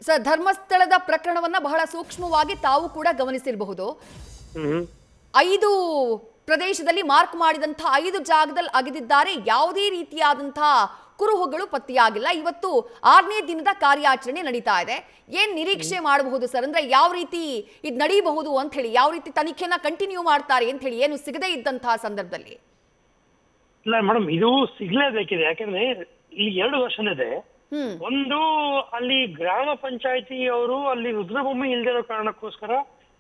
Sir, ಧರ್ಮಸ್ಥಳದ ಪ್ರಕರಣವನ್ನ ಬಹಳ ಸೂಕ್ಷ್ಮವಾಗಿ ತಾವು ಕೂಡ ಗಮನಿಸಿರಬಹುದು. 5 ಪ್ರದೇಶದಲ್ಲಿ ಮಾರ್ಕ್ ಮಾಡಿದಂತ 5 ಜಾಗದಲ್ಲಿ ಅಗೆದಿದ್ದಾರೆ. ಯಾವುದೇ ರೀತಿಯಾದಂತಹ ಕುರುಹುಗಳು ಪತ್ತೆಯಾಗಿಲ್ಲ. ಇವತ್ತು 6ನೇ ದಿನದ ಕಾರ್ಯಾಚರಣೆ ನಡೀತಾ ಇದೆ. ಏನ್ ನಿರೀಕ್ಷೆ ಮಾಡಬಹುದು ಸರ್? ಅಂದ್ರೆ ಯಾವ ರೀತಿ ಇದು ನಡೀಬಹುದು ಅಂತ ಹೇಳಿ, ಯಾವ ರೀತಿ ತನಿಖೆನ ಕಂಟಿನ್ಯೂ ಮಾಡ್ತಾರೆ ಅಂತ ಹೇಳಿ, ಏನು ಸಿಗದೇ ಇದ್ದಂತಹ ಸಂದರ್ಭದಲ್ಲಿ? ಇಲ್ಲ ಮೇಡಮ್, ಇದು ಸಿಗ್ಲೇಬೇಕಿದೆ. ಯಾಕಂದ್ರೆ ಇಲ್ಲಿ 2 ವರ್ಷನ್ ಇದೆ. ಒಂದು, ಅಲ್ಲಿ ಗ್ರಾಮ ಪಂಚಾಯತಿ ಅವರು ಅಲ್ಲಿ ರುದ್ರಭೂಮಿ ಇಲ್ದಿರೋ ಕಾರಣಕ್ಕೋಸ್ಕರ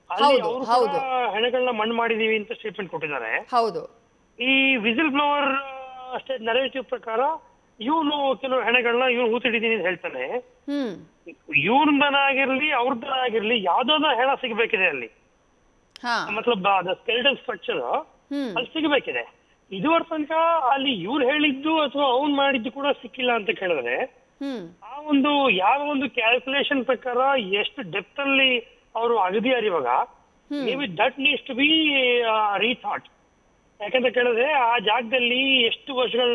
ಅಲ್ಲಿ ಅವರು ಹೆಣಗಳನ್ನ ಮಣ್ಣು ಮಾಡಿದೀವಿ ಅಂತ ಸ್ಟೇಟ್ಮೆಂಟ್ ಕೊಟ್ಟಿದ್ದಾರೆ. ಹೌದು. ಈ ವಿಸಿಲ್ ಬ್ಲೋವರ್ ಅಷ್ಟೇ ನರೇಟಿವ್ ಪ್ರಕಾರ ಇವನು ಕೆಲವು ಹೆಣಗಳನ್ನ ಇವನು ಹೂತಿಡಿದೀನಿ ಅಂತ ಹೇಳ್ತಾನೆ. ಇವ್ರದನ ಆಗಿರ್ಲಿ ಅವ್ರದನ ಆಗಿರ್ಲಿ ಯಾವ್ದಾದ ಹೆಣ ಸಿಗ್ಬೇಕಿದೆ ಅಲ್ಲಿ. ಮತ್ಲಬ್ ಸ್ಕೆಲಿಟಲ್ ಸ್ಟ್ರಕ್ಚರ್ ಅಲ್ಲಿ ಸಿಗ್ಬೇಕಿದೆ. ಇದುವರ ತನಕ ಅಲ್ಲಿ ಇವ್ರು ಹೇಳಿದ್ದು ಅಥವಾ ಅವ್ನ್ ಮಾಡಿದ್ದು ಕೂಡ ಸಿಕ್ಕಿಲ್ಲ ಅಂತ ಕೇಳಿದ್ರೆ, ಆ ಒಂದು ಯಾವ ಒಂದು ಕ್ಯಾಲ್ಕುಲೇಷನ್ ಪ್ರಕಾರ ಎಷ್ಟು ಡೆಪ್ತ್ ಅಲ್ಲಿ ಅವರು ಅಗದಿಯಾರ ಇವಾಗ, maybe that needs to be rethought. ಯಾಕಂತ ಕೇಳಿದ್ರೆ ಆ ಜಾಗದಲ್ಲಿ ಎಷ್ಟು ವರ್ಷಗಳ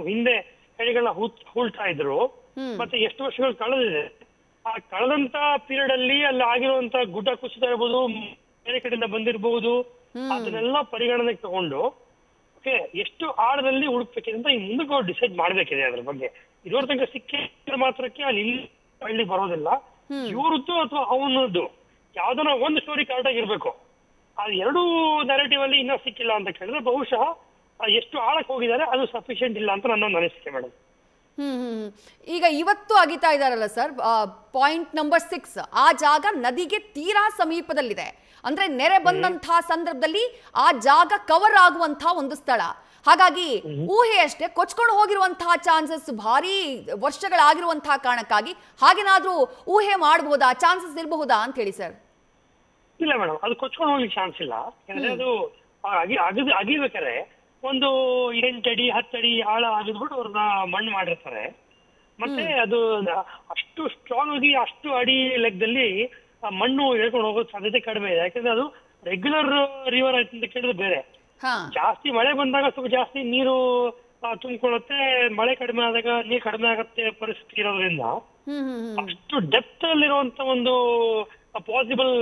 ಹಿಂದೆ ಹೆಣಗಳನ್ನ ಹೂಳ್ತಾ ಇದ್ರು, ಮತ್ತೆ ಎಷ್ಟು ವರ್ಷಗಳು ಕಳೆದಿದೆ. ಆ ಕಳೆದಂತ ಪೀರಿಯಡ್ ಅಲ್ಲಿ ಅಲ್ಲಿ ಆಗಿರುವಂತ ಗುಡ್ಡ ಕುಸಿತ ಇರ್ಬೋದು, ಬೇರೆ ಕಡೆಯಿಂದ ಬಂದಿರಬಹುದು, ಅದನ್ನೆಲ್ಲ ಪರಿಗಣನೆಗೆ ತಗೊಂಡು ಎಷ್ಟು ಆಳದಲ್ಲಿ ಹುಡುಕ್ಬೇಕಿದೆ ಅಂತ ಇನ್ನು ಮುಂದಕ್ಕೆ ಅವ್ರು ಡಿಸೈಡ್ ಮಾಡ್ಬೇಕಿದೆ ಅದ್ರ ಬಗ್ಗೆ. ಇದುವರ ತನಕ ಸಿಕ್ಕಿದ್ರೆ ಮಾತ್ರಕ್ಕೆ ಅಲ್ಲಿ ಬರೋದಿಲ್ಲ. ಇವ್ರದ್ದು ಅಥವಾ ಅವನದ್ದು ಯಾವ್ದನ ಒಂದು ಸ್ಟೋರಿ ಕರೆಕ್ಟ್ ಆಗಿರ್ಬೇಕು. ಅದು 2 ನೆರೆಟಿವ್ ಅಲ್ಲಿ ಇನ್ನೂ ಸಿಕ್ಕಿಲ್ಲ ಅಂತ ಕೇಳಿದ್ರೆ ಬಹುಶಃ ಎಷ್ಟು ಆಳಕ್ಕೆ ಹೋಗಿದ್ದಾರೆ ಅದು ಸಫಿಶಿಯಂಟ್ ಇಲ್ಲ ಅಂತ ನನ್ನ ಅನಿಸಿಕೆ ಮೇಡಮ್. ಈಗ ಇವತ್ತು ಅಗಿತಾ ಇದಾರಲ್ಲ ಸರ್, ಪಾಯಿಂಟ್ ನಂಬರ್ 6, ಆ ಜಾಗ ನದಿಗೆ ತೀರಾ ಸಮೀಪದಲ್ಲಿದೆ. ಅಂದ್ರೆ ನೆರೆ ಬಂದಂತಹ ಸಂದರ್ಭದಲ್ಲಿ ಆ ಜಾಗ ಕವರ್ ಆಗುವಂತಹ ಒಂದು ಸ್ಥಳ. ಹಾಗಾಗಿ ಊಹೆ ಅಷ್ಟೇ, ಕೊಚ್ಕೊಂಡು ಹೋಗಿರುವಂತಹ ಚಾನ್ಸಸ್ ಭಾರಿ ವರ್ಷಗಳಾಗಿರುವಂತಹ ಕಾರಣಕ್ಕಾಗಿ ಹಾಗೇನಾದ್ರೂ ಊಹೆ ಮಾಡಬಹುದಾ, ಚಾನ್ಸಸ್ ಇರಬಹುದಾ ಅಂತ ಹೇಳಿ ಸರ್? ಇಲ್ಲ ಮೇಡಮ್, ಅದು ಕೊಚ್ಕೊಂಡು ಹೋಗ್ಲಿಕ್ಕೆ ಚಾನ್ಸ್ ಇಲ್ಲ. ಯಾಕಂದ್ರೆ ಅದು ಅಗಿಬೇಕಾದ್ರೆ ಒಂದು 8 ಅಡಿ 10 ಅಡಿ ಆಳ ಆಗಿದ್ಬಿಟ್ಟು ಅವ್ರನ್ನ ಮಣ್ಣು ಮಾಡಿರ್ತಾರೆ. ಮತ್ತೆ ಅದು ಅಷ್ಟು ಸ್ಟ್ರಾಂಗ್ ಆಗಿ ಅಷ್ಟು ಅಡಿ ಲೆಕ್ಕದಲ್ಲಿ ಮಣ್ಣು ಹೇಳ್ಕೊಂಡು ಹೋಗೋ ಸಾಧ್ಯತೆ ಕಡಿಮೆ ಇದೆ. ಯಾಕಂದ್ರೆ ಅದು ರೆಗ್ಯುಲರ್ ರಿವರ್ ಆಯ್ತು ಅಂತ ಕೇಳಿದ್ರೆ ಬೇರೆ. ಜಾಸ್ತಿ ಮಳೆ ಬಂದಾಗ ಸ್ವಲ್ಪ ಜಾಸ್ತಿ ನೀರು ತುಂಬಿಕೊಳ್ಳುತ್ತೆ, ಮಳೆ ಕಡಿಮೆ ಆದಾಗ ನೀರು ಕಡಿಮೆ ಆಗತ್ತೆ ಪರಿಸ್ಥಿತಿ ಇರೋದ್ರಿಂದ ಅಷ್ಟು ಡೆಪ್ತ್ ಅಲ್ಲಿರುವಂತ ಒಂದು ಪಾಸಿಬಲ್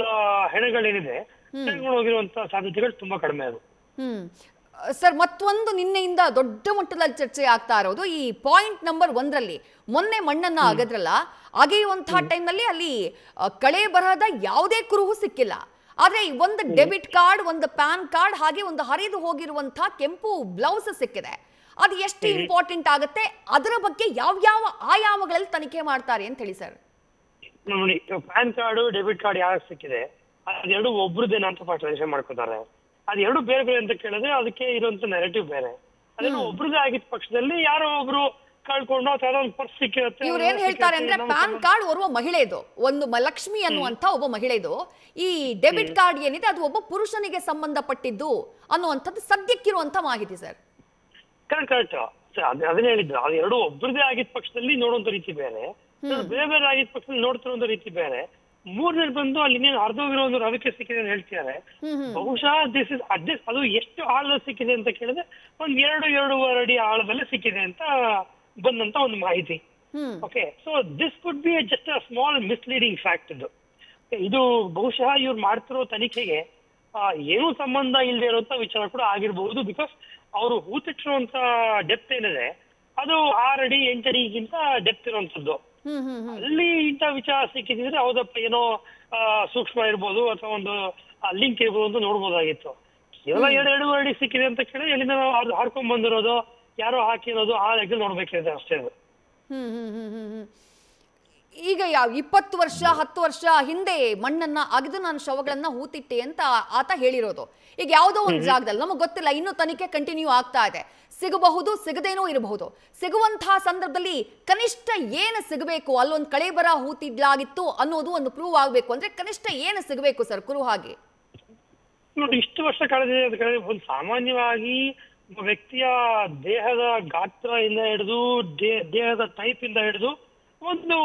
ಹೆಣಗಳೇನಿದೆ ಹೇಳ್ಕೊಂಡು ಹೋಗಿರುವಂತ ಸಾಧ್ಯತೆಗಳು ತುಂಬಾ ಕಡಿಮೆ ಅದು. ಸರ್, ಮತ್ತೊಂದು ನಿನ್ನೆಯಿಂದ ದೊಡ್ಡ ಮಟ್ಟದಲ್ಲಿ ಚರ್ಚೆ ಆಗ್ತಾ ಇರೋದು ಈ ಪಾಯಿಂಟ್ ನಂಬರ್ 1ರಲ್ಲಿ ಮೊನ್ನೆ ಮಣ್ಣನ್ನ ಅಗದ್ರಲ್ಲ, ಅಗೆಯುವಂತಹ ಟೈಮ್ನಲ್ಲಿ ಅಲ್ಲಿ ಕಳೆ ಬರಹದ ಯಾವುದೇ ಕುರುಹು ಸಿಕ್ಕಿಲ್ಲ. ಆದ್ರೆ ಒಂದು ಡೆಬಿಟ್ ಕಾರ್ಡ್, ಒಂದು ಪ್ಯಾನ್ ಕಾರ್ಡ್, ಹಾಗೆ ಒಂದು ಹರಿದು ಹೋಗಿರುವಂತಹ ಕೆಂಪು ಬ್ಲೌಸ್ ಸಿಕ್ಕಿದೆ. ಅದು ಎಷ್ಟು ಇಂಪಾರ್ಟೆಂಟ್ ಆಗುತ್ತೆ, ಅದರ ಬಗ್ಗೆ ಯಾವ ಆಯಾಮಗಳಲ್ಲಿ ತನಿಖೆ ಮಾಡ್ತಾರೆ ಅಂತ ಹೇಳಿ ಸರ್? ನೋಡಿ, ಪ್ಯಾನ್ ಕಾರ್ಡ್ ಡೆಬಿಟ್ ಕಾರ್ಡ್ ಯಾರು ಸಿಕ್ಕಿದೆ ಅದೆರಡು ಒಬ್ರದ್ದೇನ ಅಂತ ಫಸ್ಟ್ ರಿಜಿಸ್ಟರ್ ಮಾಡ್ಕೋತಾರೆ. ಅದೆರಡು ಬೇರೆ ಬೇರೆ ಅಂತ ಕೇಳಿದ್ರೆ ಅದಕ್ಕೆ ಇರುವಂತ ನೆರೆಟಿವ್ ಬೇರೆ. ಅದೆಲ್ಲ ಒಬ್ರದೇ ಆಗಿದ್ದ ಪಕ್ಷದಲ್ಲಿ ಯಾರೋ ಒಬ್ರು ಕಳ್ಕೊಂಡು ಅಥವಾ ಒಂದು ಪರ್ಸ್ ಸಿಕ್ಕಿರುತ್ತೆ. ಇವ್ರು ಏನ್ ಹೇಳ್ತಾರೆ ಅಂದ್ರೆ, ಪ್ಯಾನ್ ಕಾರ್ಡ್ ಓರ್ವ ಮಹಿಳೆದು, ಒಂದು ಲಕ್ಷ್ಮಿ ಅನ್ನುವಂತ ಒಬ್ಬ ಮಹಿಳೆದು. ಈ ಡೆಬಿಟ್ ಕಾರ್ಡ್ ಏನಿದೆ ಅದು ಒಬ್ಬ ಪುರುಷನಿಗೆ ಸಂಬಂಧಪಟ್ಟಿದ್ದು ಅನ್ನುವಂಥದ್ದು ಸದ್ಯಕ್ಕಿರುವಂತ ಮಾಹಿತಿ ಸರ್. ಕರೆಕ್ಟ್ ಅದನ್ನ ಹೇಳಿದ್ರು. ಅದು ಎರಡು ಒಬ್ರದೇ ಆಗಿದ್ದ ಪಕ್ಷದಲ್ಲಿ ನೋಡುವಂತ ರೀತಿ ಬೇರೆ, ಬೇರೆ ಬೇರೆ ಆಗಿದ್ದ ಪಕ್ಷದಲ್ಲಿ ನೋಡ್ತಿರುವಂತ ರೀತಿ ಬೇರೆ. ಮೂರನೇ ಬಂದು ಅಲ್ಲಿ ಇನ್ನೇನು ಅರ್ಧೋಗಿರೋ ಒಂದು ರವಿಕೆ ಸಿಕ್ಕಿದೆ ಅಂತ ಹೇಳ್ತಿದ್ದಾರೆ. ಬಹುಶಃ ಅದು ಎಷ್ಟು ಆಳದಲ್ಲಿ ಸಿಕ್ಕಿದೆ ಅಂತ ಕೇಳಿದ್ರೆ ಒಂದ್ 2-2.5 ಅಡಿ ಆಳದಲ್ಲಿ ಸಿಕ್ಕಿದೆ ಅಂತ ಬಂದಂತ ಒಂದು ಮಾಹಿತಿ. Okay, so this could be just a small misleading fact. ಇದು ಬಹುಶಃ ಇವ್ರು ಮಾಡ್ತಿರೋ ತನಿಖೆಗೆ ಏನೂ ಸಂಬಂಧ ಇಲ್ಲದೆ ಇರುವಂತ ವಿಚಾರ ಕೂಡ ಆಗಿರಬಹುದು. ಬಿಕಾಸ್ ಅವರು ಹೂತಿಟ್ಟಿರುವಂತ ಡೆಪ್ತ್ ಏನಿದೆ ಅದು 6 ಅಡಿ 8 ಅಡಿಗಿಂತ ಡೆಪ್ತ್ ಇರುವಂತದ್ದು. ಅಲ್ಲಿ ಇಂಥ ವಿಚಾರ ಸಿಕ್ಕಿದ್ರೆ ಹೌದಪ್ಪ ಏನೋ ಸೂಕ್ಷ್ಮ ಇರ್ಬೋದು ಅಥವಾ ಒಂದು ಲಿಂಕ್ ಇರ್ಬೋದು ಅಂತ ನೋಡ್ಬೋದಾಗಿತ್ತು. ಕೇವಲ 2.5 ಅಡಿ ಸಿಕ್ಕಿದೆ ಅಂತ ಕೇಳಿ ಎಲ್ಲಿಂದ ನಾವು ಹಾರ್ಕೊಂಡ್ ಬಂದಿರೋದು, ಯಾರೋ ಹಾಕಿರೋದು, ಆ ಲೆಕ್ಕ ನೋಡ್ಬೇಕಿದೆ ಅಷ್ಟೇ. ಈಗ 20 ವರ್ಷ 10 ವರ್ಷ ಹಿಂದೆ ಮಣ್ಣನ್ನ ಅಗೆದು ನಾನು ಶವಗಳನ್ನ ಹೂತಿಟ್ಟೆ ಅಂತ ಆತ ಹೇಳಿರೋದು. ಈಗ ಯಾವುದೋ ಒಂದು ಜಾಗದಲ್ಲಿ ನಮಗೆ ಗೊತ್ತಿಲ್ಲ, ಇನ್ನೂ ತನಿಖೆ ಕಂಟಿನ್ಯೂ ಆಗ್ತಾ ಇದೆ. ಸಿಗಬಹುದು, ಸಿಗದೇನೋ ಇರಬಹುದು. ಸಿಗುವಂತಹ ಸಂದರ್ಭದಲ್ಲಿ ಕನಿಷ್ಠ ಏನು ಸಿಗಬೇಕು? ಅಲ್ಲೊಂದು ಕಳೆ ಬರ ಹೂತಿಡ್ಲಾಗಿತ್ತು ಅನ್ನೋದು ಒಂದು ಪ್ರೂವ್ ಆಗಬೇಕು ಅಂದ್ರೆ ಕನಿಷ್ಠ ಏನು ಸಿಗಬೇಕು ಸರ್ ಕುರು ಹಾಗೆ? ನೋಡಿ, ಇಷ್ಟು ವರ್ಷ ಕಳೆದಿದೆ. ಒಂದು ಸಾಮಾನ್ಯವಾಗಿ ವ್ಯಕ್ತಿಯ ದೇಹದ ಗಾತ್ರ ಇಂದ ಹಿಡಿದು ದೇಹದ ಟೈಪ್ ಇಂದ ಹಿಡಿದು ಒಂದು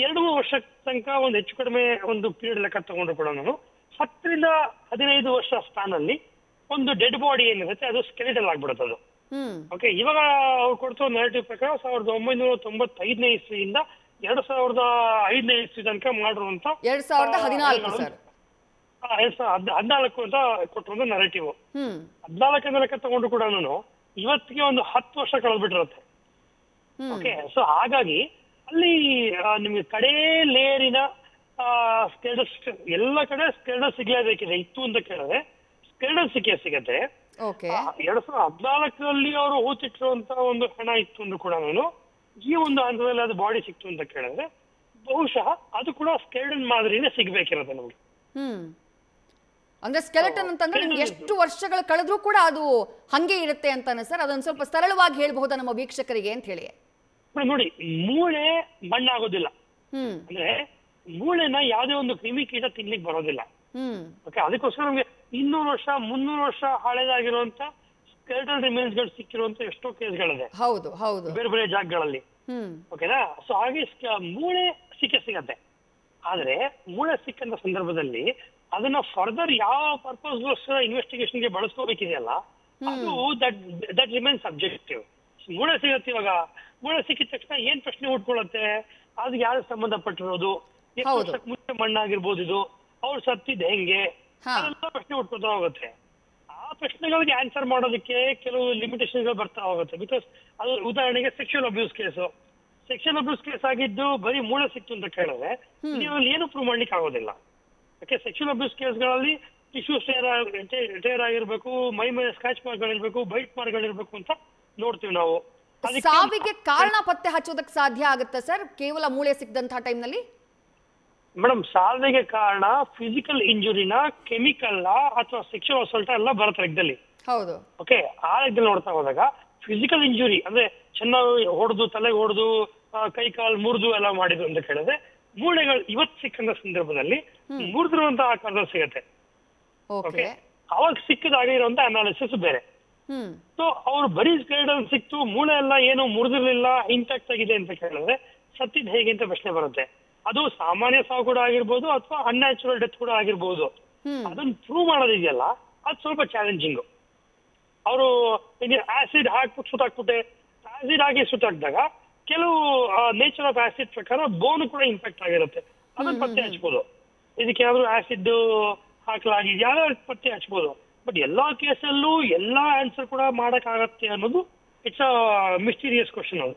2-3 ವರ್ಷ ತನಕ ಒಂದು ಹೆಚ್ಚು ಕಡಿಮೆ ಒಂದು ಪೀರಿಯಡ್ ಲೆಕ್ಕ ತಗೊಂಡು ಕೂಡ ನಾನು 10 ರಿಂದ 15 ವರ್ಷ ಸ್ಪ್ಯಾನ್ ಅಲ್ಲಿ ಒಂದು ಡೆಡ್ ಬಾಡಿ ಏನಿರುತ್ತೆ ಅದು ಸ್ಕೆಲಿಟಲ್ ಆಗ್ಬಿಡುತ್ತೆ ಅದು. ಓಕೆ, ಇವಾಗ ಅವ್ರು ಕೊಡ್ತೋ ನೆರೆಟಿವ್ ಪ್ರಕಾರ 1995ನೇ ಇಸ್ವಿಯಿಂದ 2005ನೇ ಇಸ್ವಿ ತನಕ ಮಾಡಿರುವಂತ 2014 ಸರ್. 2014 ಅಂತ ಕೊಟ್ಟಿರುವಂತ ನರೇಟಿವ್. 14 ಲೆಕ್ಕ ತಗೊಂಡು ಕೂಡ ಇವತ್ತಿಗೆ ಒಂದು 10 ವರ್ಷ ಕಳೆದ್ಬಿಟ್ಟಿರುತ್ತೆ. ಓಕೆ, ಸೊ ಹಾಗಾಗಿ ಅಲ್ಲಿ ನಿಮ್ಗೆ ಕಡೇ ಲೇಯರಿನ ಸ್ಕೆಲ್ಡಸ್ ಎಲ್ಲ ಕಡೆ ಸ್ಕೆಲ್ಡಸ್ ಸಿಗ್ಲೇಬೇಕಿದೆ. ಇತ್ತು ಅಂತ ಕೇಳಿದ್ರೆ ಸ್ಕೆಲ್ಡಸ್ ಸಿಗತ್ತೆ. 2014 ಅವರು ಹೂತಿಟ್ಟಿರುವಂತ ಒಂದು ಹಣ ಇತ್ತು ಅಂದ್ರೂ ಕೂಡ ಈ ಒಂದು ಹಂತದಲ್ಲಿ ಅದು ಬಾಡಿ ಸಿಕ್ತು ಅಂತ ಕೇಳಿದ್ರೆ ಬಹುಶಃ ಅದು ಕೂಡ ಸ್ಕೆಲ್ಡನ್ ಮಾದರಿನೇ ಸಿಗ್ಬೇಕಿರುತ್ತೆ ನಮ್ಗೆ. ಅಂದ್ರೆ ಸ್ಕೆಲೆಟನ್ ಅಂತಂದ್ರೆ ನಿಮ್ಗೆ ಎಷ್ಟು ವರ್ಷಗಳು ಕಳೆದ್ರೂ ಕೂಡ ಅದು ಹಂಗೆ ಇರುತ್ತೆ ಅಂತಾನೆ ಸರ್? ಅದೊಂದು ಸ್ವಲ್ಪ ಸರಳವಾಗಿ ಹೇಳ್ಬಹುದಾ ನಮ್ಮ ವೀಕ್ಷಕರಿಗೆ ಅಂತ ಹೇಳಿ? ನೋಡಿ, ಮೂಳೆ ಮಣ್ಣಾಗೋದಿಲ್ಲ. ಅಂದ್ರೆ ಮೂಳೆನ ಯಾವುದೇ ಒಂದು ಕ್ರಿಮಿಕೀಟ ತಿನ್ಲಿಕ್ಕೆ ಬರೋದಿಲ್ಲ. ಓಕೆ, ಅದಕ್ಕೋಸ್ಕರ ನಮ್ಗೆ 200 ವರ್ಷ 300 ವರ್ಷ ಹಳೆದಾಗಿರುವಂತ ಸ್ಕೆಲೆಟಲ್ ರಿಮೇನ್ಸ್ ಗಳು ಸಿಕ್ಕಿರುವಂತ ಎಷ್ಟೋ ಕೇಸ್ಗಳಿದೆ. ಹೌದು ಹೌದು, ಬೇರೆ ಬೇರೆ ಜಾಗಗಳಲ್ಲಿ. ಓಕೆನಾ? ಸೊ ಹಾಗೆ ಮೂಳೆ ಸಿಗತ್ತೆ. ಆದ್ರೆ ಮೂಳೆ ಸಿಕ್ಕಂತ ಸಂದರ್ಭದಲ್ಲಿ ಅದನ್ನ ಫರ್ದರ್ ಯಾವ ಪರ್ಪಸ್ಗೋಸ್ಕರ ಇನ್ವೆಸ್ಟಿಗೇಷನ್ಗೆ ಬಳಸ್ಕೋಬೇಕಿದೆಯಲ್ಲ, ಅದು ದಟ್ ರಿಮೇನ್ಸ್ ಸಬ್ಜೆಕ್ಟಿವ್. ಮೂಳೆ ಸಿಗತ್ತೆ. ಇವಾಗ ಮೂಳೆ ಸಿಕ್ಕಿದ ತಕ್ಷಣ ಏನ್ ಪ್ರಶ್ನೆ ಉಟ್ಕೊಳ್ಳುತ್ತೆ? ಅದು ಯಾರು ಸಂಬಂಧಪಟ್ಟಿರೋದು, ಎಷ್ಟು ವರ್ಷಕ್ಕೆ ಮುಂಚೆ ಮಣ್ಣಾಗಿರ್ಬೋದು, ಇದು ಅವ್ರು ಸತ್ತಿದ್ ಹೆಂಗೆ, ಅದೆಲ್ಲ ಪ್ರಶ್ನೆ ಉಟ್ಕೊತಾ ಹೋಗುತ್ತೆ. ಆ ಪ್ರಶ್ನೆಗಳಿಗೆ ಆನ್ಸರ್ ಮಾಡೋದಕ್ಕೆ ಕೆಲವು ಲಿಮಿಟೇಷನ್ ಗಳು ಬರ್ತಾ ಹೋಗುತ್ತೆ. ಬಿಕಾಸ್ ಅದು ಉದಾಹರಣೆಗೆ ಸೆಕ್ಷುವಲ್ ಅಬ್ಯೂಸ್ ಕೇಸ್ ಆಗಿದ್ದು ಬರೀ ಮೂಳೆ ಸಿಕ್ತು ಅಂತ ಕೇಳಿದ್ರೆ ನೀವು ಅಲ್ಲಿ ಏನು ಪ್ರೂವ್ ಮಾಡ್ಲಿಕ್ಕೆ ಆಗೋದಿಲ್ಲ. ಯಾಕೆ ಸೆಕ್ಷುವಲ್ ಅಬ್ಯೂಸ್ ಕೇಸ್ಗಳಲ್ಲಿ ಟಿಶ್ಯೂಸ್ ಟೇರ್ ಆಗಿರ್ಬೇಕು, ಮೈ ಮೇಲೆ ಸ್ಕ್ರಾಚ್ ಮಾರ್ಕ್ಗಳಿರ್ಬೇಕು, ಬೈಟ್ ಮಾರ್ಕ್ಗಳಿರ್ಬೇಕು ಅಂತ ನೋಡ್ತೀವಿ ನಾವು. ಸಾವಿಗೆ ಕಾರಣ ಪತ್ತೆ ಹಚ್ಚೋದಕ್ಕೆ ಸಾಧ್ಯ ಆಗುತ್ತೆ ಸರ್ ಕೇವಲ ಮೂಳೆ ಸಿಕ್ಕದಂತಹ ಟೈಮ್ನಲ್ಲಿ? ಮೇಡಮ್, ಸಾವಿಗೆ ಕಾರಣ ಫಿಸಿಕಲ್ ಇಂಜುರಿನ, ಕೆಮಿಕಲ್ ಅಥವಾ ಸೆಕ್ಷುವಲ್ ಅಸಾಲ್ಟ್ ಎಲ್ಲ ಬರುತ್ತೆ ಲೆಕ್ಕದಲ್ಲಿ. ಹೌದು. ಓಕೆ, ಆ ಲೆಕ್ಕದಲ್ಲಿ ನೋಡ್ತಾ ಹೋದಾಗ ಫಿಸಿಕಲ್ ಇಂಜುರಿ ಅಂದ್ರೆ ಚೆನ್ನಾಗಿ ಹೊಡೆದು, ತಲೆಗೆ ಹೊಡೆದು, ಕೈ ಕಾಲು ಮುರಿದು ಎಲ್ಲ ಮಾಡಿದ್ರು ಅಂತ ಕೇಳಿದ್ರೆ ಮೂಳೆಗಳು ಇವತ್ತು ಸಿಕ್ಕಂತ ಸಂದರ್ಭದಲ್ಲಿ ಮುರಿದಿರುವಂತಹ ಆಕಾರದಲ್ಲಿ ಸಿಗತ್ತೆ. ಓಕೆ, ಅವಾಗ ಸಿಕ್ಕದಾಗಿರುವಂತ ಅನಾಲಿಸಿಸ್ ಬೇರೆ. ಸೊ ಅವ್ರು ಬರೀ ಸ್ಕೆಲೆಟಲ್ ಸಿಕ್ತು, ಮೂಳೆ ಎಲ್ಲ ಏನು ಮುರಿದಿರ್ಲಿಲ್ಲ, ಇಂಟ್ಯಾಕ್ಟ್ ಆಗಿದೆ ಅಂತ ಕೇಳಿದ್ರೆ ಸತ್ತಿದ್ ಹೇಗೆ ಅಂತ ಪ್ರಶ್ನೆ ಬರುತ್ತೆ. ಅದು ಸಾಮಾನ್ಯ ಸಾವು ಕೂಡ ಆಗಿರ್ಬೋದು ಅಥವಾ ಅನ್ಯಾಚುರಲ್ ಡೆತ್ ಕೂಡ ಆಗಿರ್ಬೋದು. ಅದನ್ನ ಪ್ರೂವ್ ಮಾಡೋದಿದೆಯಲ್ಲ, ಅದು ಸ್ವಲ್ಪ ಚಾಲೆಂಜಿಂಗ್. ಅವರು ಆಸಿಡ್ ಹಾಕ್ಬಿಟ್ಟು ಸುತ್ತಾಕ್ಬಿಟ್ಟೆ, ಆಸಿಡ್ ಹಾಕಿ ಸುತ್ತಾಕಿದಾಗ ಕೆಲವು ನೇಚರ್ ಆಫ್ ಆಸಿಡ್ ಪ್ರಕಾರ ಬೋನ್ ಕೂಡ ಇಂಪ್ಯಾಕ್ಟ್ ಆಗಿರುತ್ತೆ. ಅದನ್ನ ಪತ್ತೆ ಹಚ್ಬೋದು. ಇದಕ್ಕೆ ಯಾವ್ದು ಆಸಿಡ್ ಹಾಕಲಾಗಿದೆಯಾ ಪತ್ತೆ ಹಚ್ಬೋದು. ಬಟ್ ಎಲ್ಲಾ ಕೇಸಲ್ಲೂ ಎಲ್ಲಾ ಆನ್ಸರ್ ಕೂಡ ಮಾಡಕ್ ಆಗತ್ತೆ ಅನ್ನೋದು ಇಟ್ಸ್ ಅ ಮಿಸ್ಟೀರಿಯಸ್ ಕ್ವಶನ್. ಅದು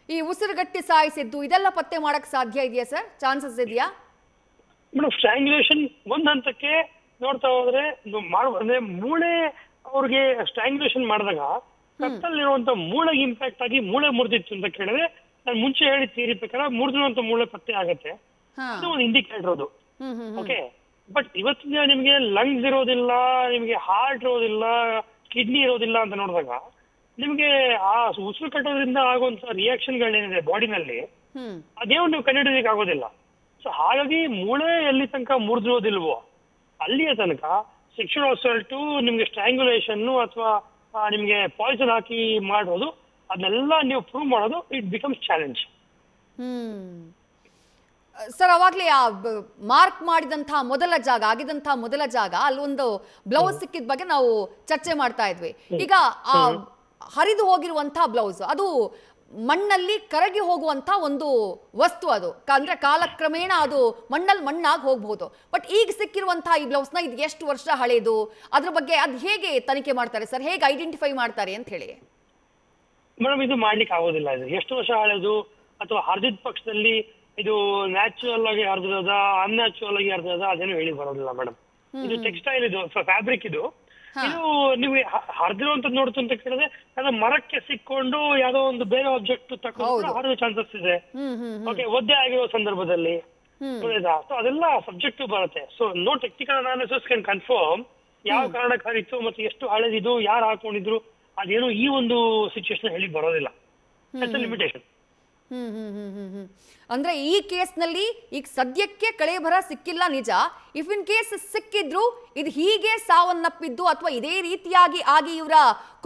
ಈ ಉಸಿರುಗಟ್ಟಿ ಸಾಯಿಸಿದ್ದು ಇದೆಲ್ಲ ಪತ್ತೆ ಮಾಡಕ್ ಸಾಧ್ಯ ಇದೆಯಾ ಸರ್? ಚಾನ್ಸಸ್ ಇದೆಯಾ ಮೇಡಮ್? ಸ್ಟ್ರ್ಯಾಂಗ್ಯುಲೇಷನ್ ಒಂದ್ ಹಂತಕ್ಕೆ ನೋಡ್ತಾ ಹೋದ್ರೆ ಅಂದ್ರೆ ಮೂಳೆ ಅವ್ರಿಗೆ ಸ್ಟ್ರ್ಯಾಂಗ್ಯುಲೇಷನ್ ಮಾಡಿದಾಗ ಕತ್ತಲ್ಲಿರುವಂತ ಮೂಳೆಗೆ ಇಂಪ್ಯಾಕ್ಟ್ ಆಗಿ ಮೂಳೆ ಮುರಿದಿತ್ತು ಅಂತ ಕೇಳಿದ್ರೆ ನಾನು ಮುಂಚೆ ಹೇಳಿ ತೀರಿ ಪ್ರಕಾರ ಮುರಿದಿರುವಂತ ಮೂಳೆ ಪತ್ತೆ ಆಗತ್ತೆ. ಅದು ಒಂದು ಇಂಡಿಕೇಟರ್ ಅದು. ಓಕೆ, ಬಟ್ ಇವತ್ತಿನ ನಿಮ್ಗೆ ಲಂಗ್ಸ್ ಇರೋದಿಲ್ಲ, ನಿಮ್ಗೆ ಹಾರ್ಟ್ ಇರೋದಿಲ್ಲ, ಕಿಡ್ನಿ ಇರೋದಿಲ್ಲ ಅಂತ ನೋಡಿದಾಗ ನಿಮ್ಗೆ ಆ ಉಸಿರು ಕಟ್ಟೋದ್ರಿಂದ ಆಗುವಂತ ರಿಯಾಕ್ಷನ್ಗಳೇನಿದೆ ಬಾಡಿನಲ್ಲಿ ಅದೇನು ನೀವು ಕಂಡುಹಿಡಿಯೋದಕ್ಕೆ ಆಗೋದಿಲ್ಲ. ಸೊ ಹಾಗಾಗಿ ಮೂಳೆ ಎಲ್ಲಿ ತನಕ ಮುರಿದಿರೋದಿಲ್ವೋ ಅಲ್ಲಿಯ ತನಕ ಸೆಕ್ಷುವಲ್ ಅಸಾಲ್ಟ್, ನಿಮ್ಗೆ ಸ್ಟ್ರ್ಯಾಂಗ್ಯುಲೇಷನ್ ಅಥವಾ ನಿಮ್ಗೆ ಪಾಯ್ಸನ್ ಹಾಕಿ ಮಾಡೋದು, ಅದನ್ನೆಲ್ಲ ನೀವು ಪ್ರೂವ್ ಮಾಡೋದು ಇಟ್ ಬಿಕಮ್ಸ್ ಚಾಲೆಂಜ್. ಸರ್, ಅವಾಗ್ಲೇ ಆ ಮಾರ್ಕ್ ಮಾಡಿದಂತಹ ಮೊದಲ ಜಾಗ ಆಗಿದಂತಹ ಮೊದಲ ಜಾಗ ಅಲ್ಲೊಂದು ಬ್ಲೌಸ್ ಸಿಕ್ಕಿದ ಬಗ್ಗೆ ನಾವು ಚರ್ಚೆ ಮಾಡ್ತಾ ಇದ್ವಿ. ಈಗ ಆ ಹರಿದು ಹೋಗಿರುವಂತಹ ಬ್ಲೌಸ್ ಅದು ಮಣ್ಣಲ್ಲಿ ಕರಗಿ ಹೋಗುವಂತ ಒಂದು ವಸ್ತು. ಅದು ಅಂದ್ರೆ ಕಾಲಕ್ರಮೇಣ ಅದು ಮಣ್ಣಾಗಿ ಹೋಗ್ಬಹುದು. ಬಟ್ ಈಗ ಸಿಕ್ಕಿರುವಂತಹ ಈ ಬ್ಲೌಸ್ ನ ಇದು ಎಷ್ಟು ವರ್ಷ ಹಳೇದು, ಅದ್ರ ಬಗ್ಗೆ ಅದು ಹೇಗೆ ತನಿಖೆ ಮಾಡ್ತಾರೆ ಸರ್? ಹೇಗೆ ಐಡೆಂಟಿಫೈ ಮಾಡ್ತಾರೆ ಅಂತ ಹೇಳಿ? ಮೇಡಮ್, ಇದು ಮಾಡ್ಲಿಕ್ಕೆ ಆಗೋದಿಲ್ಲ. ಇದು ಎಷ್ಟು ವರ್ಷ ಹಳೇದು ಅಥವಾ ಹರಿದಿದ ಪಕ್ಷದಲ್ಲಿ ಇದು ನ್ಯಾಚುರಲ್ ಆಗಿ ಹರಿದಿರೋದ, ಅನ್ಯಾಚುರಲ್ ಆಗಿ ಹರಿದಿರೋದ, ಅದೇನು ಹೇಳಿ ಬರೋದಿಲ್ಲ ಮೇಡಮ್. ಇದು ಟೆಕ್ಸ್ಟೈಲ್, ಇದು ಫ್ಯಾಬ್ರಿಕ್. ಇದು ನಿಮ್ಗೆ ಹರಿದಿರುವಂತದ್ದು ನೋಡ್ತು ಅಂತ ಕೇಳಿದ್ರೆ ಅದು ಮರಕ್ಕೆ ಸಿಕ್ಕೊಂಡು ಯಾವ್ದೋ ಒಂದು ಬೇರೆ ಆಬ್ಜೆಕ್ಟ್ ತಕೊಂಡು ಹರಿದ ಚಾನ್ಸಸ್ ಇದೆ. ಓಕೆ, ಒದ್ದೆ ಆಗಿರೋ ಸಂದರ್ಭದಲ್ಲಿ ಸೊ ಅದೆಲ್ಲ ಸಬ್ಜೆಕ್ಟಿವ್ ಬರುತ್ತೆ. So no technical analysis can confirm ಯಾವ ಕಾರಣಕ್ಕೆ ಹರಿತು ಮತ್ತೆ ಎಷ್ಟು ಹಳೆದಿದ್ದು, ಯಾರು ಹಾಕೊಂಡಿದ್ರು, ಅದೇನು ಈ ಒಂದು ಸಿಚುವೇಶನ್ ಹೇಳಿ ಬರೋದಿಲ್ಲ. ಲಿಮಿಟೇಷನ್. ಅಂದ್ರೆ ಈ ಕೇಸ್ನಲ್ಲಿ ಈಗ ಸದ್ಯಕ್ಕೆ ಕಳೇಬರ ಸಿಕ್ಕಿಲ್ಲ ನಿಜ. ಇಫ್ ಇನ್ ಕೇಸ್ ಸಿಕ್ಕಿದ್ರು ಇದು ಹೀಗೆ ಸಾವನ್ನಪ್ಪಿದ್ದು ಅಥವಾ ಇದೇ ರೀತಿಯಾಗಿ ಆಗಿ ಇವರ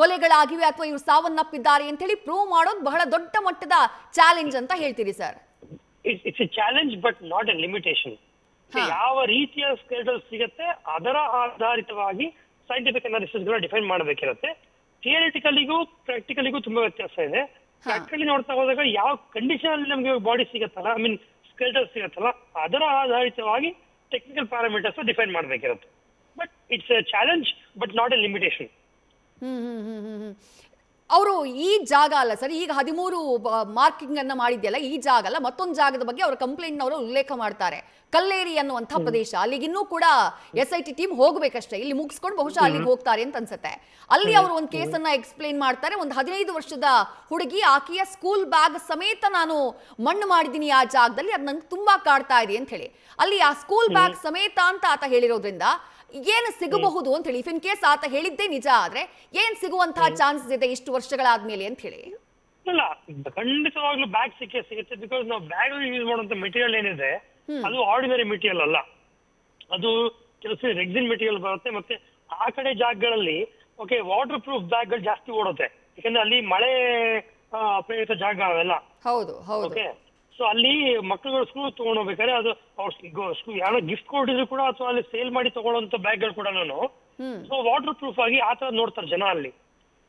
ಕೊಲೆಗಳಾಗಿವೆ ಅಥವಾ ಇವರು ಸಾವನ್ನಪ್ಪಿದ್ದಾರೆ ಅಂತ ಹೇಳಿ ಪ್ರೂವ್ ಮಾಡೋದು ಬಹಳ ದೊಡ್ಡ ಮಟ್ಟದ ಚಾಲೆಂಜ್ ಅಂತ ಹೇಳ್ತೀರಿ sir? It's a challenge but not a limitation. ಯಾವ ರೀತಿಯ ಸ್ಕೆಲೆಟಲ್ ಸಿಗುತ್ತೆ ಅದರ ಆಧಾರಿತವಾಗಿ ಸೈಂಟಿಫಿಕ್ ಅನಾಲಿಸಿಸ್ ಡಿಫೈನ್ ಮಾಡಬೇಕಿರುತ್ತೆ. ಥಿಯರಿಟಿಕಲಿಗೂ ಪ್ರಾಕ್ಟಿಕಲಿಗೂ ತುಂಬಾ ವ್ಯತ್ಯಾಸ ಇದೆ. ಪ್ರಾಕ್ಟಿಕಲಿ ನೋಡ್ತಾ ಹೋದಾಗ ಯಾವ ಕಂಡೀಷನ್ ಅಲ್ಲಿ ನಮ್ಗೆ ಬಾಡಿ ಸಿಗತ್ತಲ್ಲ, ಐ ಮೀನ್ ಸ್ಕೆಲ್ಟಲ್ ಸಿಗತ್ತಲ್ಲ, ಅದರ ಆಧಾರಿತವಾಗಿ ಟೆಕ್ನಿಕಲ್ ಪ್ಯಾರಾಮೀಟರ್ಸ್ ಡಿಫೈನ್ ಮಾಡ್ಬೇಕಿರುತ್ತೆ. But it's a challenge but not a limitation. ಅವರು ಈ ಜಾಗ ಅಲ್ಲ ಸರ್, ಈಗ 13 ಮಾರ್ಕಿಂಗ್ ಅನ್ನ ಮಾಡಿದ್ಯಲ್ಲ, ಈ ಜಾಗ ಅಲ್ಲ, ಮತ್ತೊಂದು ಜಾಗದ ಬಗ್ಗೆ ಅವರ ಕಂಪ್ಲೇಂಟ್ ನವರು ಉಲ್ಲೇಖ ಮಾಡ್ತಾರೆ. ಕಲ್ಲೇರಿ ಅನ್ನುವಂಥ ಪ್ರದೇಶ, ಅಲ್ಲಿಗೆ ಇನ್ನೂ ಕೂಡ SIT ಟೀಮ್ ಹೋಗ್ಬೇಕಷ್ಟೇ, ಇಲ್ಲಿ ಮುಗಿಸ್ಕೊಂಡು ಬಹುಶಃ ಅಲ್ಲಿಗೆ ಹೋಗ್ತಾರೆ ಅಂತ ಅನ್ಸುತ್ತೆ. ಅಲ್ಲಿ ಅವರು ಒಂದು ಕೇಸನ್ನ ಎಕ್ಸ್ಪ್ಲೇನ್ ಮಾಡ್ತಾರೆ. ಒಂದು 15 ವರ್ಷದ ಹುಡುಗಿ, ಆಕೆಯ ಸ್ಕೂಲ್ ಬ್ಯಾಗ್ ಸಮೇತ ನಾನು ಮಣ್ಣು ಮಾಡಿದ್ದೀನಿ ಆ ಜಾಗದಲ್ಲಿ, ಅದು ನಂಗೆ ತುಂಬಾ ಕಾಡ್ತಾ ಇದೆ ಅಂತ ಹೇಳಿ. ಅಲ್ಲಿ ಆ ಸ್ಕೂಲ್ ಬ್ಯಾಗ್ ಸಮೇತ ಅಂತ ಆತ ಹೇಳಿರೋದ್ರಿಂದ ಏನು ಸಿಗಬಹುದು ಅಂತ ಹೇಳಿ, ಇಫ್ ಇನ್ ಕೇಸ್ ಆತ ಹೇಳಿದ್ದೇ ನಿಜ ಆದ್ರೆ ಏನ್ ಸಿಗುವಂತಹ ಚಾನ್ಸಸ್ ಇದೆ ಇಷ್ಟು ವರ್ಷಗಳಾದ್ಮೇಲೆ ಅಂತ ಹೇಳಿ? ಇಲ್ಲ, ಖಂಡಿತವಾಗ್ಲೂ ಬ್ಯಾಗ್ ಸಿಗುತ್ತೆ. ಬಿಕಾಸ್ ನಾವು ಬ್ಯಾಗ್ ಯೂಸ್ ಮಾಡುವಂತ ಮೆಟೀರಿಯಲ್ ಏನಿದೆ ಅದು ಆರ್ಡಿನರಿ ಮೆಟೀರಿಯಲ್ ಅಲ್ಲ, ಅದು ಕೆಲಸ ರೆಕ್ಸಿನ್ ಮೆಟೀರಿಯಲ್ ಬರುತ್ತೆ. ಮತ್ತೆ ಆ ಕಡೆ ಜಾಗಗಳಲ್ಲಿ ಓಕೆ ವಾಟರ್ ಪ್ರೂಫ್ ಬ್ಯಾಗ್ ಗಳು ಜಾಸ್ತಿ ಓಡುತ್ತೆ, ಯಾಕಂದ್ರೆ ಅಲ್ಲಿ ಮಳೆ ಪ್ರೇರಿತ ಜಾಗ ಅವೆಲ್ಲ. ಹೌದು ಹೌದು. ಓಕೆ, ಸೊ ಅಲ್ಲಿ ಮಕ್ಕಳುಗಳು ಸ್ಕೂಲ್ ತಗೊಂಡ್ ಹೋಗ್ಬೇಕಾದ್ರೆ ಅದು ಅವ್ರು ಯಾರೋ ಗಿಫ್ಟ್ ಕೊಟ್ಟಿದ್ರು ಕೂಡ, ಅಥವಾ ಅಲ್ಲಿ ಸೇಲ್ ಮಾಡಿ ತಗೊಳ್ಳೋಂತ ಬ್ಯಾಗ್ ಗಳು ಕೂಡ ಸೊ ವಾಟರ್ ಪ್ರೂಫ್ ಆಗಿ ಆತರ ನೋಡ್ತಾರೆ ಜನ, ಅಲ್ಲಿ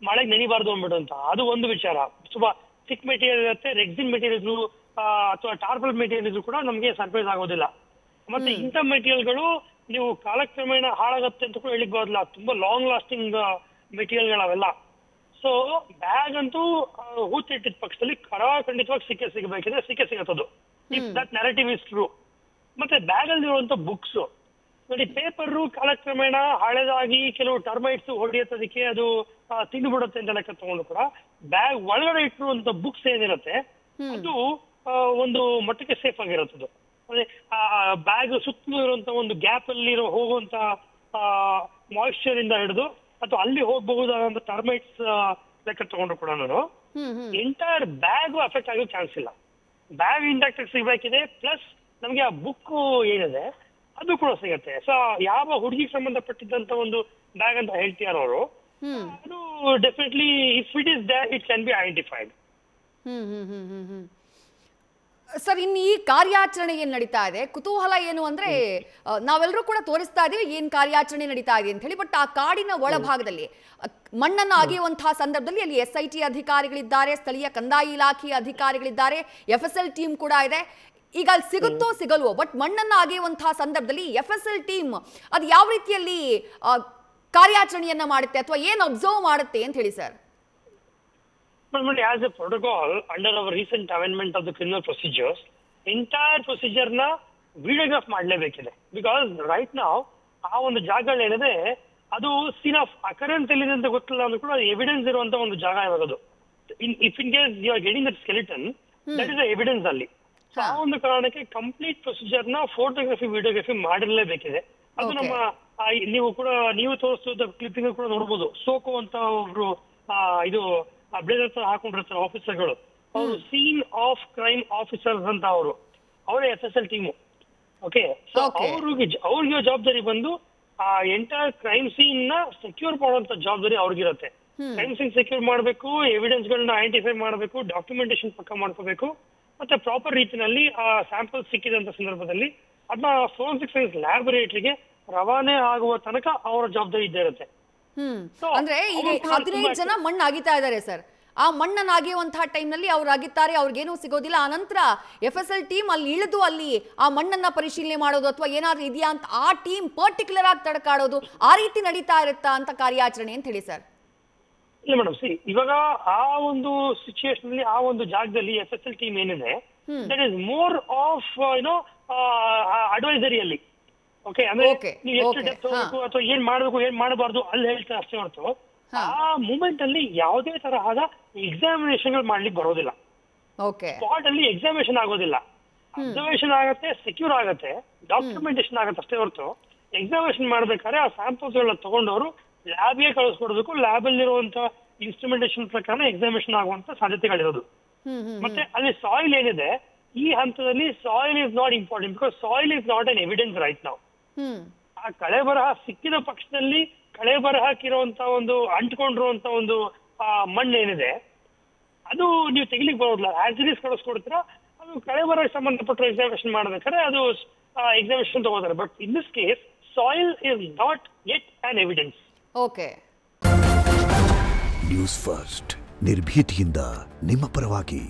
ಮಳೆಗೆ ನೆನಿಬಾರ್ದು ಅಂದ್ಬಿಡು ಅಂತ. ಅದು ಒಂದು ವಿಚಾರ. ತುಂಬಾ ಥಿಕ್ ಮೆಟೀರಿಯಲ್ ಇರುತ್ತೆ, ರೆಕ್ಸಿನ್ ಮೆಟೀರಿಯಲ್ ಅಥವಾ ಟಾರ್ಪಲ್ ಮೆಟೀರಿಯಲ್ ಇದ್ರು ಕೂಡ ನಮ್ಗೆ ಸರ್ಪ್ರೈಸ್ ಆಗೋದಿಲ್ಲ. ಮತ್ತೆ ಇಂಥ ಮೆಟೀರಿಯಲ್ಗಳು ನೀವು ಕಾಲಕ್ರಮೇಣ ಹಾಳಾಗತ್ತೆ ಅಂತ ಕೂಡ ಹೇಳಿಕ್ ಬರೋದಿಲ್ಲ, ತುಂಬಾ ಲಾಂಗ್ ಲಾಸ್ಟಿಂಗ್ ಮೆಟೀರಿಯಲ್ಗಳವೆಲ್ಲ. ಸೊ ಬ್ಯಾಗ್ ಅಂತೂ ಹೂತಿಟ್ಟಿದ ಪಕ್ಷದಲ್ಲಿ ಖಂಡಿತವಾಗಿ ಸಿಗಬೇಕಿದ್ರೆ ಸಿಗತ್ತದು, if that narrative is true. ಮತ್ತೆ ಬ್ಯಾಗ್ ಅಲ್ಲಿರುವಂತ ಬುಕ್ಸ್ ನೋಡಿ, ಪೇಪರ್ ಕಾಲಕ್ರಮೇಣ ಹಳೆದಾಗಿ ಕೆಲವು ಟರ್ಮೈಟ್ಸ್ ಹೊಡೆಯೋದಕ್ಕೆ ಅದು ತಿಂದು ಬಿಡುತ್ತೆ ಅಂತ ಲೆಕ್ಕ ತಗೊಂಡು ಕೂಡ ಬ್ಯಾಗ್ ಒಳಗಡೆ ಇಟ್ಟಿರುವಂತ ಬುಕ್ಸ್ ಏನಿರುತ್ತೆ ಅದು ಒಂದು ಮಟ್ಟಕ್ಕೆ ಸೇಫ್ ಆಗಿರುತ್ತದು. ಅಂದ್ರೆ ಬ್ಯಾಗ್ ಸುತ್ತಲೂ ಇರುವಂತ ಒಂದು ಗ್ಯಾಪ್ ಅಲ್ಲಿ ಹೋಗುವಂತ ಮಾಯಿಶ್ಚರ್ ಇಂದ ಹಿಡಿದು ಅಥವಾ ಅಲ್ಲಿ ಹೋಗಬಹುದಾದಂತ ಟರ್ಮೈಟ್ಸ್ ಲೆಕ್ಕ ತಗೊಂಡ್ರು ಕೂಡ ಎಂಟೈರ್ ಬ್ಯಾಗ್ ಅಫೆಕ್ಟ್ ಆಗೋ ಚಾನ್ಸ್ ಇಲ್ಲ. ಬ್ಯಾಗ್ ಇಂಟ್ಯಾಕ್ಟ್ ಸಿಗ್ಬೇಕಿದೆ, ಪ್ಲಸ್ ನಮ್ಗೆ ಆ ಬುಕ್ ಏನಿದೆ ಅದು ಕೂಡ ಸಿಗತ್ತೆ. ಸೊ ಯಾವ ಹುಡುಗಿಗೆ ಸಂಬಂಧಪಟ್ಟಿದ್ದಂತ ಒಂದು ಬ್ಯಾಗ್ ಅಂತ ಹೇಳ್ತಿಯಾರ ಅವರು, ಅದು definitely if it is there it can be identified. Sir, ಇನ್ನು ಈ ಕಾರ್ಯಾಚರಣೆ ಏನ್ ನಡೀತಾ ಇದೆ, ಕುತೂಹಲ ಏನು ಅಂದ್ರೆ ನಾವೆಲ್ಲರೂ ಕೂಡ ತೋರಿಸ್ತಾ ಇದೀವಿ ಏನ್ ಕಾರ್ಯಾಚರಣೆ ನಡೀತಾ ಇದೆ ಅಂತ ಹೇಳಿ. ಬಟ್ ಆ ಕಾಡಿನ ಒಳಭಾಗದಲ್ಲಿ ಮಣ್ಣನ್ನ ಅಗೆಯುವಂತಹ ಸಂದರ್ಭದಲ್ಲಿ ಅಲ್ಲಿ SIT ಅಧಿಕಾರಿಗಳಿದ್ದಾರೆ, ಸ್ಥಳೀಯ ಕಂದಾಯ ಇಲಾಖೆಯ ಅಧಿಕಾರಿಗಳಿದ್ದಾರೆ, FSL ಟೀಮ್ ಕೂಡ ಇದೆ. ಈಗ ಅಲ್ಲಿ ಸಿಗುತ್ತೋ ಸಿಗಲ್ವೋ, ಬಟ್ ಮಣ್ಣನ್ನ ಅಗೆಯುವಂತಹ ಸಂದರ್ಭದಲ್ಲಿ FSL ಟೀಮ್ ಅದು ಯಾವ ರೀತಿಯಲ್ಲಿ ಕಾರ್ಯಾಚರಣೆಯನ್ನ ಮಾಡುತ್ತೆ ಅಥವಾ ಏನ್ ಅಬ್ಸರ್ವ್ ಮಾಡುತ್ತೆ ಅಂತ ಹೇಳಿ sir? As a protocol under our recent amendment of the criminal procedures, entire procedure na videograph ಮಾಡಲೇಬೇಕಿದೆ. ಬಿಕಾಸ್ ರೈಟ್ ನಾವು ಆ ಒಂದು ಜಾಗಗಳೇನಿದೆ ಅದು ಸೀನ್ ಆಫ್ ಅಕರೆನ್ಸ್ ಎಲ್ಲಿದೆ ಅಂತ ಗೊತ್ತಿಲ್ಲ ಅಂದ್ರೂ ಕೂಡ ಎವಿಡೆನ್ಸ್ ಇರುವಂತ ಒಂದು ಜಾಗ ಇರೋದು. If in case you are getting that skeleton, that is evidence ಅಲ್ಲಿ. ಸೊ ಆ ಒಂದು ಕಾರಣಕ್ಕೆ ಕಂಪ್ಲೀಟ್ ಪ್ರೊಸೀಜರ್ ನ ಫೋಟೋಗ್ರಫಿ ವಿಡಿಯೋಗ್ರಫಿ ಮಾಡಿರಲೇಬೇಕಿದೆ. ಅದು ನಮ್ಮ ನೀವು ತೋರಿಸಿದ ಕ್ಲಿಪ್ಪಿಂಗ್ ಕೂಡ ನೋಡ್ಬೋದು. ಸೋಕೋ ಅಂತ ಒಬ್ರು ಇದು ಬ್ಲೇಸರ್ ಹಾಕೊಂಡಿರ್ತಾರೆ ಆಫೀಸರ್ಗಳು, ಅವರು ಸೀನ್ ಆಫ್ ಕ್ರೈಮ್ ಆಫೀಸರ್ಸ್ ಅಂತ ಅವರೇ FSL ಟೀಮು. ಓಕೆ, ಸೊ ಅವ್ರಿಗೆ ಜವಾಬ್ದಾರಿ ಬಂದು ಆ ಎಂಟೈರ್ ಕ್ರೈಮ್ ಸೀನ್ ನ ಸೆಕ್ಯೂರ್ ಮಾಡುವಂತ ಜವಾಬ್ದಾರಿ ಅವ್ರಿಗಿರುತ್ತೆ. ಕ್ರೈಮ್ ಸೀನ್ ಸೆಕ್ಯೂರ್ ಮಾಡಬೇಕು, ಎವಿಡೆನ್ಸ್ ಗಳನ್ನ ಐಡೆಂಟಿಫೈ ಮಾಡಬೇಕು, ಡಾಕ್ಯುಮೆಂಟೇಶನ್ ಪಕ್ಕ ಮಾಡ್ಕೋಬೇಕು, ಮತ್ತೆ ಪ್ರಾಪರ್ ರೀತಿಯಲ್ಲಿ ಆ ಸ್ಯಾಂಪಲ್ ಸಿಕ್ಕಿದಂತ ಸಂದರ್ಭದಲ್ಲಿ ಅದನ್ನ ಫೋರೆನ್ಸಿಕ್ ಸೈನ್ಸ್ ಲ್ಯಾಬೊರೇಟರಿಗೆ ರವಾನೆ ಆಗುವ ತನಕ ಅವರ ಜವಾಬ್ದಾರಿ ಇದ್ದೇ ಇರುತ್ತೆ. ಅಂದ್ರೆ ಈಗ 15 ಜನ ಮಣ್ಣು ಅಗಿತಾ ಇದ್ದಾರೆ ಸರ್. ಆ ಮಣ್ಣನ್ನು ಅಗೆಯುವಂತಹ ಟೈಮ್ ನಲ್ಲಿ ಅವ್ರು ಅಗಿತಾರೆ, ಅವ್ರಿಗೇನೂ ಸಿಗೋದಿಲ್ಲ. ಆ ನಂತರ FSL ಟೀಮ್ ಅಲ್ಲಿ ಇಳಿದು ಅಲ್ಲಿ ಆ ಮಣ್ಣನ್ನ ಪರಿಶೀಲನೆ ಮಾಡೋದು ಅಥವಾ ಏನಾದ್ರೂ ಇದೆಯಾ ಅಂತ ಆ ಟೀಮ್ ಪರ್ಟಿಕ್ಯುಲರ್ ಆಗಿ ತಡಕಾಡೋದು, ಆ ರೀತಿ ನಡೀತಾ ಇರುತ್ತಾ ಅಂತ ಕಾರ್ಯಾಚರಣೆ ಅಂತ ಹೇಳಿ ಸರ್? ಇಲ್ಲ ಮೇಡಮ್, ಇವಾಗ ಆ ಒಂದು ಸಿಚುಯೇಷನ್ ಅಲ್ಲಿ ಆ ಒಂದು ಜಾಗದಲ್ಲಿ FSL ಟೀಮ್ ಏನಿದೆ ದಟ್ ಇಸ್ ಮೋರ್ ಆಫ್ ಅಡ್ವೈಸರಿಯಲ್ಲಿ. ಓಕೆ, ಅಂದ್ರೆ ನೀವು ಎಷ್ಟು ಡೆಪ್ತ್ ಹೋಗ್ಬೇಕು ಅಥವಾ ಏನ್ ಮಾಡ್ಬೇಕು ಏನ್ ಮಾಡಬಾರ್ದು ಅಲ್ಲಿ ಹೇಳ್ತಾರೆ ಅಷ್ಟೇ ಹೊರತು ಆ ಮೂಮೆಂಟ್ ಅಲ್ಲಿ ಯಾವುದೇ ತರಹದ ಎಕ್ಸಾಮಿನೇಷನ್ ಮಾಡ್ಲಿಕ್ಕೆ ಬರೋದಿಲ್ಲ. ಸ್ಪಾಟ್ ಅಲ್ಲಿ ಎಕ್ಸಾಮಿನೇಷನ್ ಆಗೋದಿಲ್ಲ, ಅಬ್ಸರ್ವೇಷನ್ ಆಗತ್ತೆ, ಸೆಕ್ಯೂರ್ ಆಗತ್ತೆ, ಡಾಕ್ಯುಮೆಂಟೇಶನ್ ಆಗತ್ತೆ ಅಷ್ಟೇ ಹೊರತು ಎಕ್ಸಾಮಿನೇಷನ್ ಮಾಡ್ಬೇಕಾದ್ರೆ ಆ ಸ್ಯಾಂಪಲ್ಸ್ ಗಳನ್ನ ತಗೊಂಡವರು ಲ್ಯಾಬ್ಗೆ ಕಳಿಸ್ಕೊಡ್ಬೇಕು. ಲ್ಯಾಬ್ ಅಲ್ಲಿರುವಂತ ಇನ್ಸ್ಟ್ರುಮೆಂಟೇಶನ್ ಪ್ರಕಾರ ಎಕ್ಸಾಮಿನೇಷನ್ ಆಗುವಂತ ಸಾಧ್ಯತೆಗಳಿರೋದು. ಮತ್ತೆ ಅಲ್ಲಿ ಸಾಯಿಲ್ ಏನಿದೆ ಈ ಹಂತದಲ್ಲಿ soil is not important, because soil is not an evidence right ನಾವು. ಆ ಕಳೆ ಬರಹ ಸಿಕ್ಕಿದ ಪಕ್ಷದಲ್ಲಿ ಕಳೆ ಬರಹಕ್ಕಿರುವಂತ ಒಂದು ಅಂಟ್ಕೊಂಡಿರುವಂತ ಒಂದು ಮಣ್ಣು ಏನಿದೆ ಅದು ನೀವು ತೆಗಿಲಿಕ್ಕೆ ಬರೋದಿಲ್ಲ. ಆಸ್ ಇಟ್ ಇಸ್ ಕಳಿಸ್ಕೊಡ್ತೀರಾ, ಅದು ಕಳೆ ಬರಹಕ್ಕೆ ಸಂಬಂಧಪಟ್ಟ ಎಕ್ಸಾಮಿನೇಷನ್ ಮಾಡ್ಬೇಕಾದ್ರೆ ಅದು ಎಕ್ಸಾಮಿನೇಷನ್ ತಗೋತಾರೆ. But in this case soil is not yet on evidence. Okay, news first ನಿರ್ಭೀತಿಯಿಂದ ನಿಮ್ಮ ಪರವಾಗಿ.